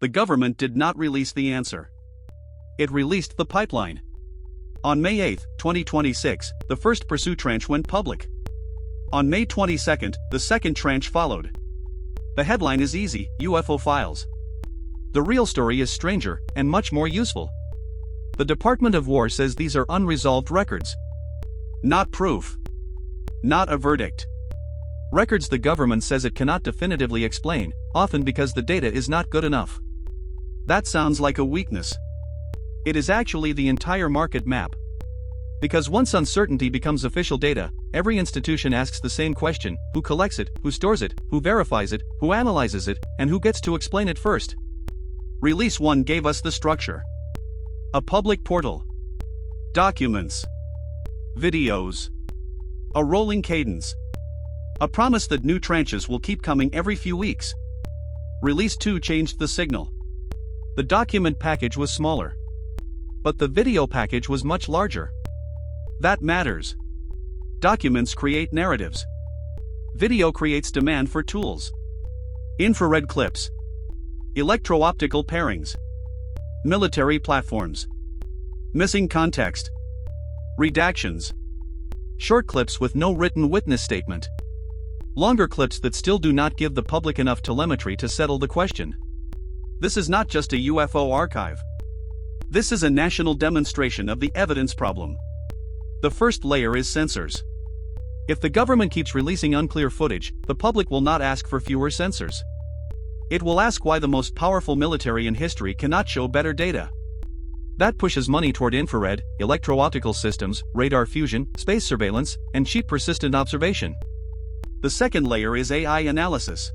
The government did not release the answer. It released the pipeline. On May 8, 2026, the first pursuit tranche went public. On May 22, the second tranche followed. The headline is easy: UFO files. The real story is stranger and much more useful. The Department of War says these are unresolved records. Not proof. Not a verdict. Records the government says it cannot definitively explain, often because the data is not good enough. That sounds like a weakness. It is actually the entire market map. Because once uncertainty becomes official data, every institution asks the same question: who collects it, who stores it, who verifies it, who analyzes it, and who gets to explain it first? Release 1 gave us the structure. A public portal. Documents. Videos. A rolling cadence. A promise that new tranches will keep coming every few weeks. Release 2 changed the signal. The document package was smaller. But the video package was much larger. That matters. Documents create narratives. Video creates demand for tools. Infrared clips. Electro-optical pairings. Military platforms. Missing context. Redactions. Short clips with no written witness statement. Longer clips that still do not give the public enough telemetry to settle the question. This is not just a UFO archive. This is a national demonstration of the evidence problem. The first layer is sensors. If the government keeps releasing unclear footage, the public will not ask for fewer sensors. It will ask why the most powerful military in history cannot show better data. That pushes money toward infrared, electro-optical systems, radar fusion, space surveillance, and cheap persistent observation. The second layer is AI analysis.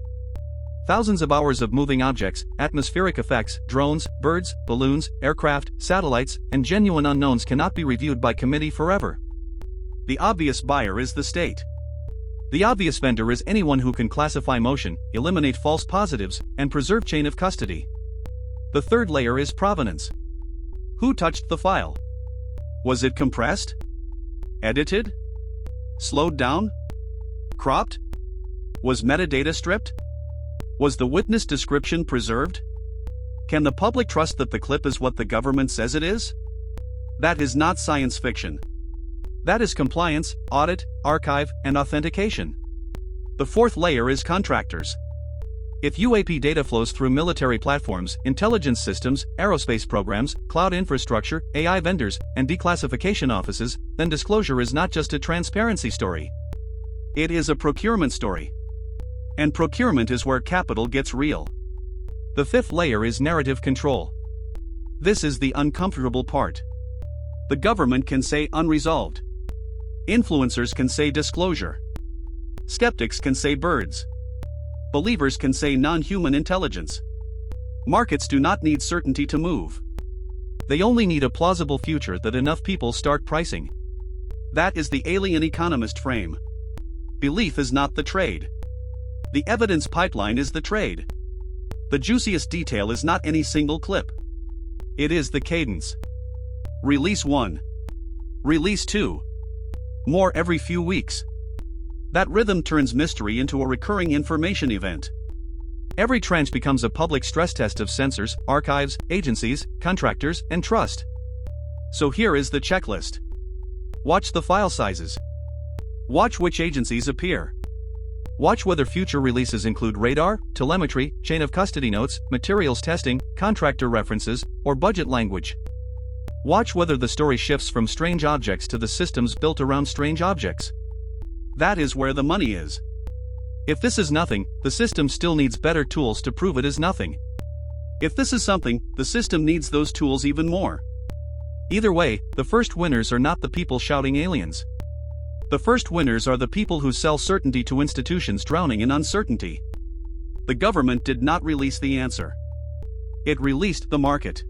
Thousands of hours of moving objects, atmospheric effects, drones, birds, balloons, aircraft, satellites, and genuine unknowns cannot be reviewed by committee forever. The obvious buyer is the state. The obvious vendor is anyone who can classify motion, eliminate false positives, and preserve chain of custody. The third layer is provenance. Who touched the file? Was it compressed? Edited? Slowed down? Cropped? Was metadata stripped? Was the witness description preserved? Can the public trust that the clip is what the government says it is? That is not science fiction. That is compliance, audit, archive, and authentication. The fourth layer is contractors. If UAP data flows through military platforms, intelligence systems, aerospace programs, cloud infrastructure, AI vendors, and declassification offices, then disclosure is not just a transparency story. It is a procurement story. And procurement is where capital gets real. The fifth layer is narrative control. This is the uncomfortable part. The government can say unresolved. Influencers can say disclosure. Skeptics can say birds. Believers can say non-human intelligence. Markets do not need certainty to move. They only need a plausible future that enough people start pricing. That is the Alien Economist frame. Belief is not the trade. The evidence pipeline is the trade. The juiciest detail is not any single clip. It is the cadence. Release 1. Release 2. More every few weeks. That rhythm turns mystery into a recurring information event. Every tranche becomes a public stress test of sensors, archives, agencies, contractors, and trust. So here is the checklist. Watch the file sizes. Watch which agencies appear. Watch whether future releases include radar, telemetry, chain of custody notes, materials testing, contractor references, or budget language. Watch whether the story shifts from strange objects to the systems built around strange objects. That is where the money is. If this is nothing, the system still needs better tools to prove it is nothing. If this is something, the system needs those tools even more. Either way, the first winners are not the people shouting aliens. The first winners are the people who sell certainty to institutions drowning in uncertainty. The government did not release the answer. It released the market.